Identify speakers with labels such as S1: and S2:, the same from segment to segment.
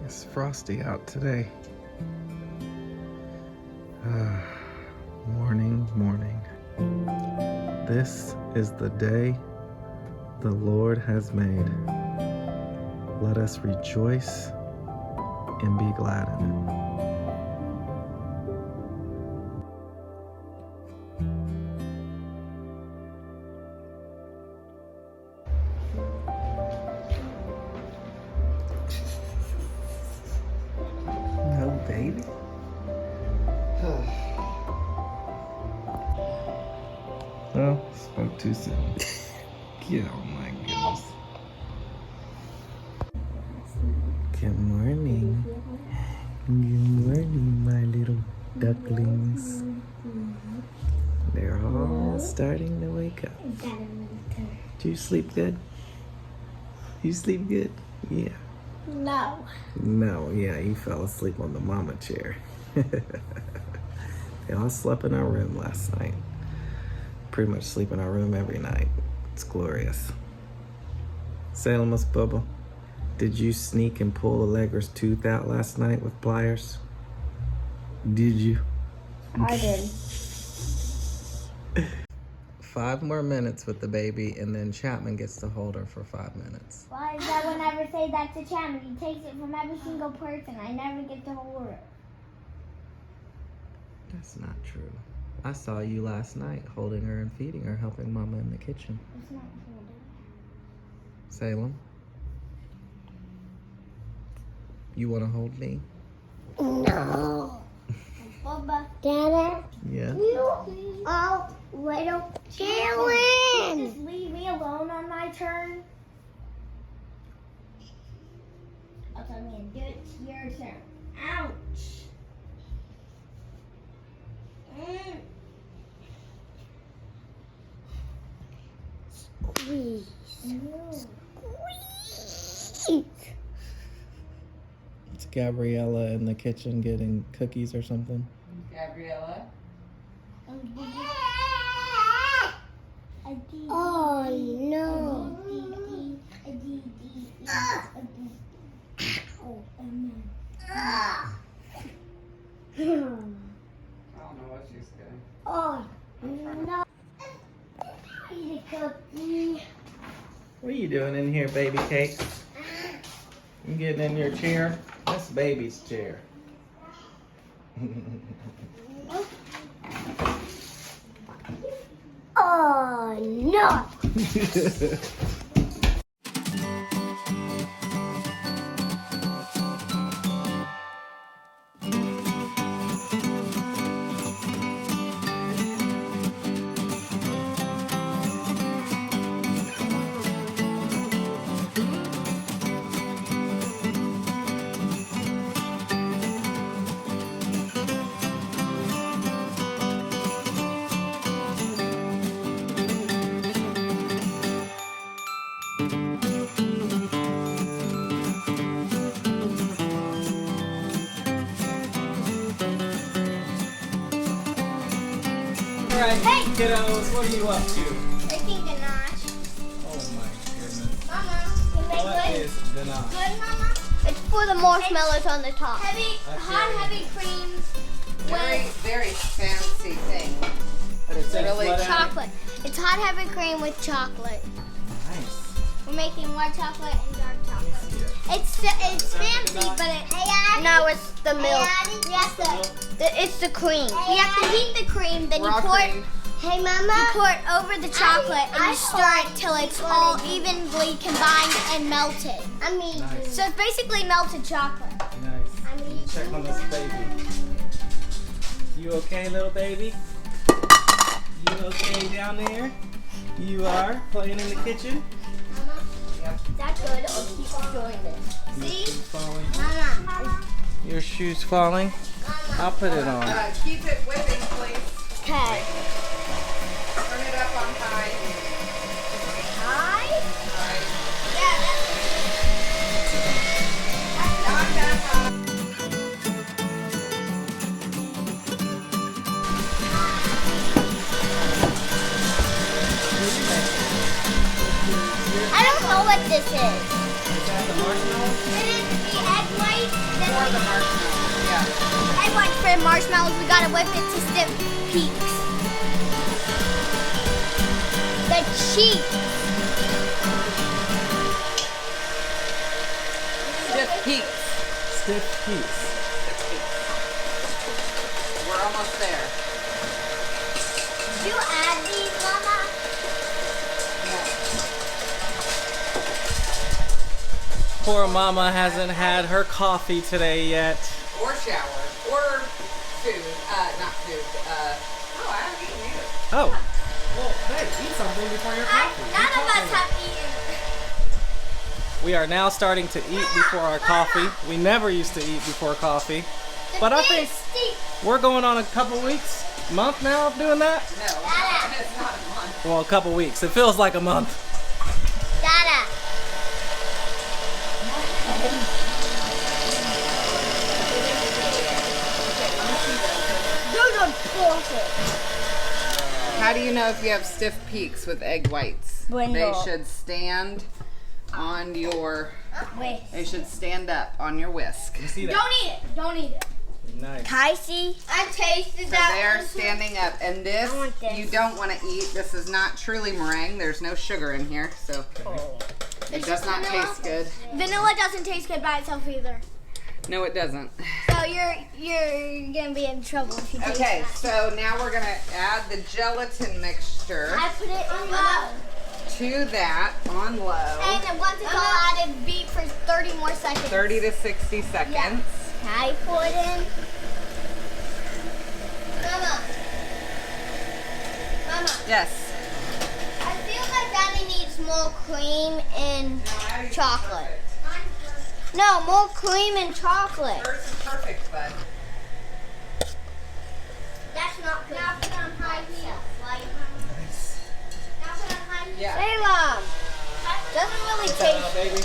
S1: It's frosty out today. Morning. This is the day the Lord has made. Let us rejoice and be glad in it. No, baby. Well, spoke too soon. Yeah, oh my goodness. Good morning. Good morning, my little ducklings. They're all starting to wake up. Do you sleep good? You sleep good? Yeah. No, yeah, you fell asleep on the mama chair. They all slept in our room last night. Pretty much sleep in our room every night. It's glorious. Salem's Bubba, did you sneak and pull Allegra's tooth out last night with pliers? Did you?
S2: I did.
S1: 5 more minutes with the baby, and then Chapman gets to hold her for 5 minutes.
S2: Why is that? I would never say that to Chapman. He takes it from every single person. I never get to hold her.
S1: That's not true. I saw you last night holding her and feeding her, helping Mama in the kitchen.
S2: It's not holding.
S1: Salem, you want to hold me?
S2: No. Bubba. Dada.
S1: Yeah.
S2: You are little children. Just leave me alone on my turn. I'll tell me and do it. It's your turn. Ouch. Squeeze. Squeeze.
S1: It's Gabriella in the kitchen getting cookies or something.
S3: Gabriella?
S2: Oh no.
S3: I don't know what she's doing.
S2: Oh no. Eat a cookie.
S1: What are you doing in here, baby cake? You getting in your chair? That's baby's chair.
S2: Oh no.
S1: Alright,
S2: Hey!
S1: kiddos, what are you up to?
S2: Making ganache.
S1: Oh my goodness.
S2: Mama, you make
S1: What
S2: good?
S1: is ganache?
S2: Good, Mama? It's for the marshmallows on the top. Heavy, hot, heavy cream
S3: Very,
S2: with
S3: very fancy thing. But it's
S1: Says
S3: really
S1: what on it?
S2: chocolate. It's hot, heavy cream with chocolate.
S1: Nice.
S2: We're making white chocolate and dark chocolate.
S1: Yeah.
S2: It's fancy, but no, it's the milk. It's the cream. You have to heat the cream, then
S3: Raw
S2: you pour
S3: cream.
S2: it. Hey, Mama. You pour it over the chocolate and you stir it till it's all evenly combined and melted.
S1: Nice.
S2: So it's basically melted chocolate.
S1: Nice. Check on this baby. You okay, little baby? You okay down there? You are playing in the kitchen?
S3: Yep.
S2: Is that good? Or keep doing this?
S1: Your
S2: See?
S1: shoes falling?
S2: Mama.
S1: Your shoes falling? I'll put it on.
S3: Keep it whipping, please.
S2: Okay.
S3: Turn it up on high.
S2: Hi.
S3: High.
S2: Yeah,
S3: Not that high.
S2: what this is.
S1: Is that the marshmallows?
S2: It is the egg white.
S3: Or the marshmallows. Yeah.
S2: Egg white for marshmallows. We gotta whip it to stiff peaks. The cheese.
S3: Stiff peaks.
S1: Stiff peaks.
S3: We're almost there.
S2: Did you add these, Mama?
S1: Poor Mama hasn't had her coffee today yet.
S3: Or shower. Or food. Not food. Oh, I haven't eaten either.
S1: Oh. Well, hey, eat something before your coffee.
S2: None of us have eaten.
S1: We are now starting to eat before our coffee. We never used to eat before coffee. But I think we're going on a couple weeks, month now of doing that.
S3: No, it's not a month.
S1: Well, a couple weeks. It feels like a month.
S2: Dada. Those are bullshit.
S3: How do you know if you have stiff peaks with egg whites?
S2: Window.
S3: They should stand on your.
S2: Wait.
S3: They should stand up on your whisk.
S1: You see that?
S2: Don't eat it. Don't eat it.
S1: Nice.
S2: I see. I tasted
S3: So
S2: that.
S3: they're
S2: one.
S3: standing up, and this,
S2: I want this.
S3: you don't want to eat. This is not truly meringue. There's no sugar in here, so it
S2: It's
S3: does
S2: just
S3: not
S2: vanilla.
S3: taste good.
S2: Vanilla doesn't taste good by itself either.
S3: No, it doesn't.
S2: So you're gonna be in trouble if you taste
S3: Okay,
S2: that.
S3: so now we're gonna add the gelatin mixture
S2: I put it in low.
S3: to that on low,
S2: And then once it's all added, beat for 30 more seconds.
S3: 30 to 60 seconds.
S2: Yeah. I put in. Mama.
S3: Yes.
S2: I feel like Daddy needs more cream and chocolate. No, more cream and chocolate.
S3: Yours is perfect, bud.
S2: That's not good. Now put on high heels. Now put on high heels.
S3: Yeah.
S2: Salem. Doesn't really taste.
S1: Baby.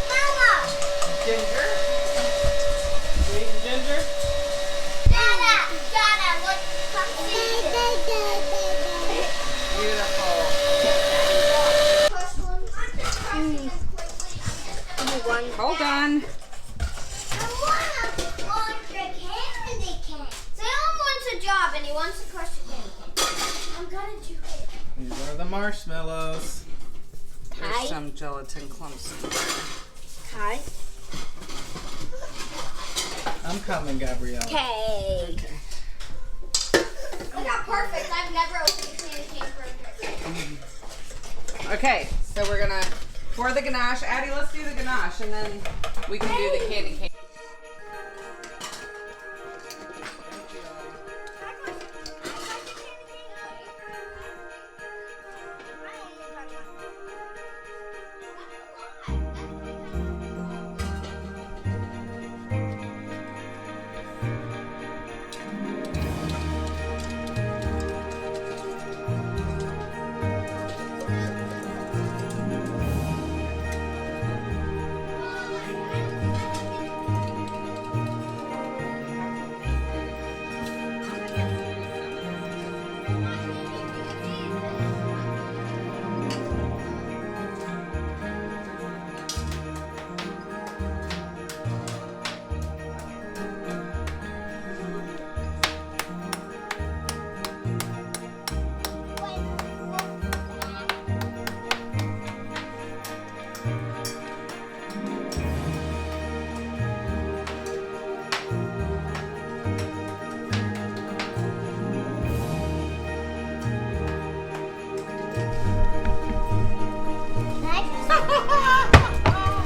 S2: Mama.
S3: Ginger.
S1: Sweet and ginger.
S2: Dada. Look. Come see this.
S3: Beautiful. Hold on.
S2: Salem wants a job and he wants to crush the candy. I'm gonna do it.
S1: These are the marshmallows.
S3: There's
S2: Hi.
S3: some gelatin clumps.
S2: Hi.
S1: I'm coming, Gabrielle.
S2: Okay. I got perfect. I've never opened a candy cane perfect.
S3: Okay, so we're gonna pour the ganache. Addie, let's do the ganache, and then we can do the candy cane.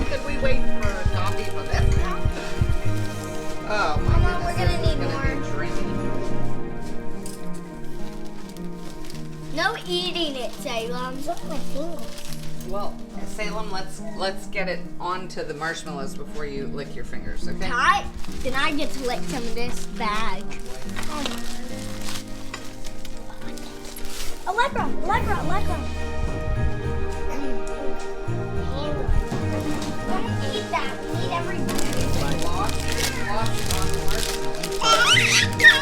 S3: Could we wait for a coffee for this now? Oh my
S2: Mama,
S3: goodness,
S2: we're gonna
S3: this is
S2: need
S3: gonna be dreamy.
S2: No eating it, Salem. Look at my fingers.
S3: Well, Salem, let's get it onto the marshmallows before you lick your fingers, okay?
S2: Then I get to lick some of this bag. Allegra. Don't eat that. We need everything.
S3: Lost on the marshmallows.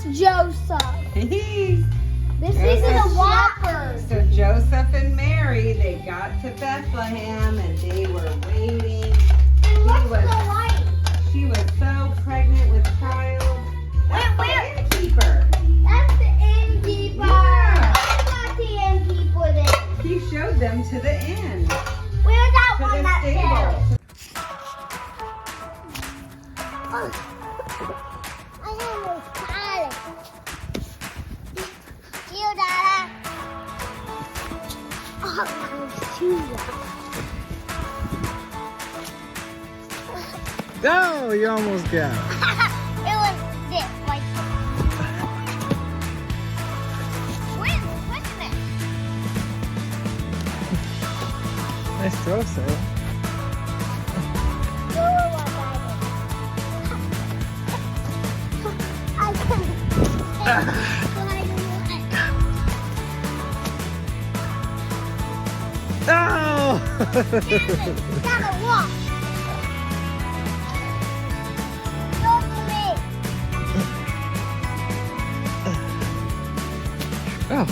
S2: Joseph. This is a Whopper.
S3: So Joseph and Mary, they got to Bethlehem and they were waiting.
S2: And what's the light?
S3: She was so pregnant with child. That's the innkeeper.
S2: That's the innkeeper.
S3: Yeah.
S2: Where's not the innkeeper then?
S3: He showed them to the inn.
S2: Where's that
S3: To
S2: one
S3: the
S2: that
S3: stable.
S2: fell? I almost got it. You, Dada. Oh, that was too loud.
S1: Oh, you almost got it.
S2: It was this, like Where's it?
S1: Nice throw, Sarah.
S2: I can't.
S1: Oh!
S2: Gotta walk. Go to me.
S1: Oh,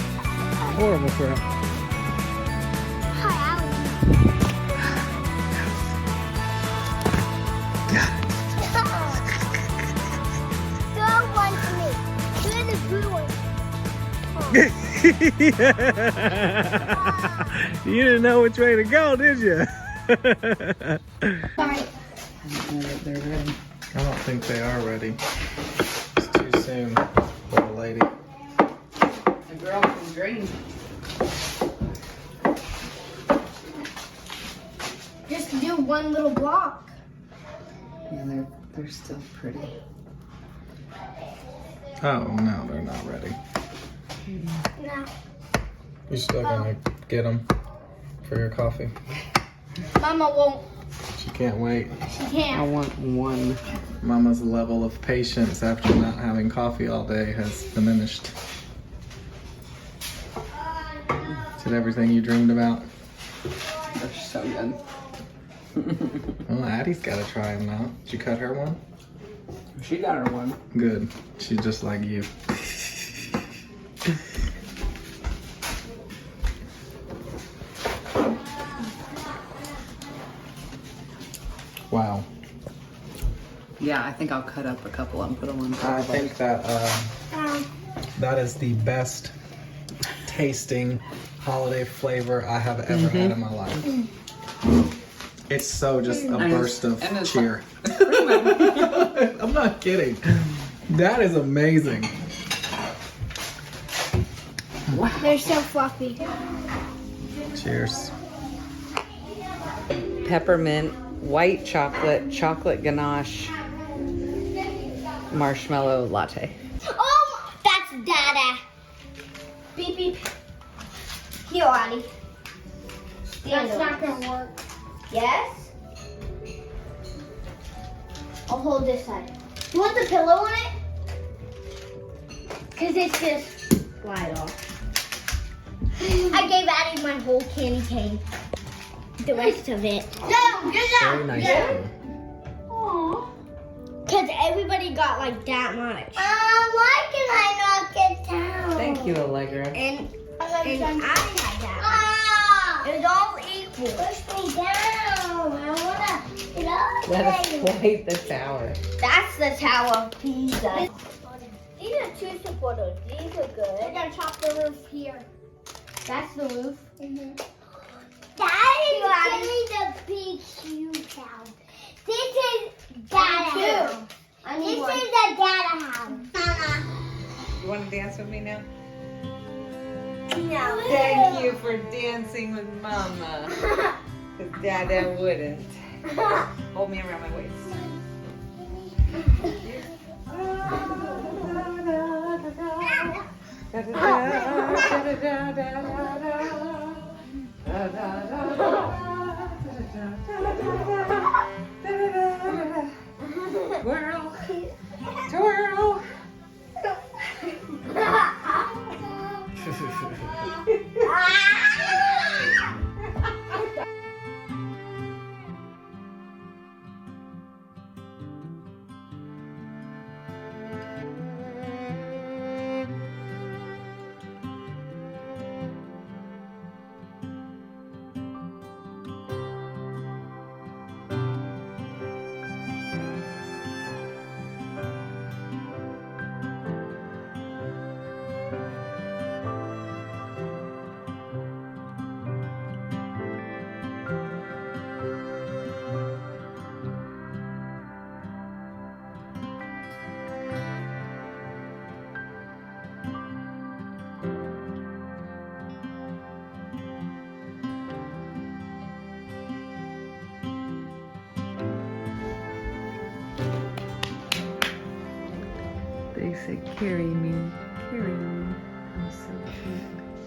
S1: horrible throw.
S2: Hi, Alan. Throw one to me. You're the blue one.
S1: You didn't know which way to go, did you?
S2: Sorry.
S3: They're ready.
S1: I don't think they are ready. It's too soon, little lady.
S3: The girl can dream.
S2: Just do one little block.
S3: Yeah, they're still pretty.
S1: Oh, no, they're not ready.
S2: No.
S1: You still gonna get them for your coffee?
S2: Mama won't.
S1: She can't wait.
S2: She
S3: I
S2: can't.
S3: want one.
S1: Mama's level of patience after not having coffee all day has diminished. Is it everything you dreamed about?
S3: They're so good.
S1: Well, Addie's gotta try them now. Did you cut her one?
S3: She got her one.
S1: Good. She's just like you. Wow.
S3: Yeah, I think I'll cut up a couple and put them on.
S1: I think that that is the best tasting holiday flavor I have ever had in my life. It's so just a burst of cheer. I'm not kidding. That is amazing.
S2: They're so fluffy.
S1: Cheers.
S3: Peppermint, white chocolate, chocolate ganache, marshmallow latte.
S2: Oh, that's Dada. Beep beep. Here, Addie. That's not gonna work. Yes? I'll hold this side. You want the pillow on it? Cause it's just slide off. I gave Addie my whole candy cane. The rest of it. No, get
S1: Very nice.
S2: Aww. Cause everybody got like that much. Why can I not get down?
S3: Thank you, Allegra.
S2: And I had that. It's all equal. Push me down. I wanna get up.
S3: That is quite the tower.
S2: That's the Tower of Pisa. These are two supporters. These are good. We're gonna chop the roof here. That's the roof. Mm-hmm. That is really the big huge house. This is Dada house. This is the Dada house.
S3: You want to dance with me now?
S2: No.
S3: Thank you for dancing with Mama. Because Dada wouldn't. Hold me around my waist. Twirl, twirl.
S1: said, carry me, carry me. I'm so cute.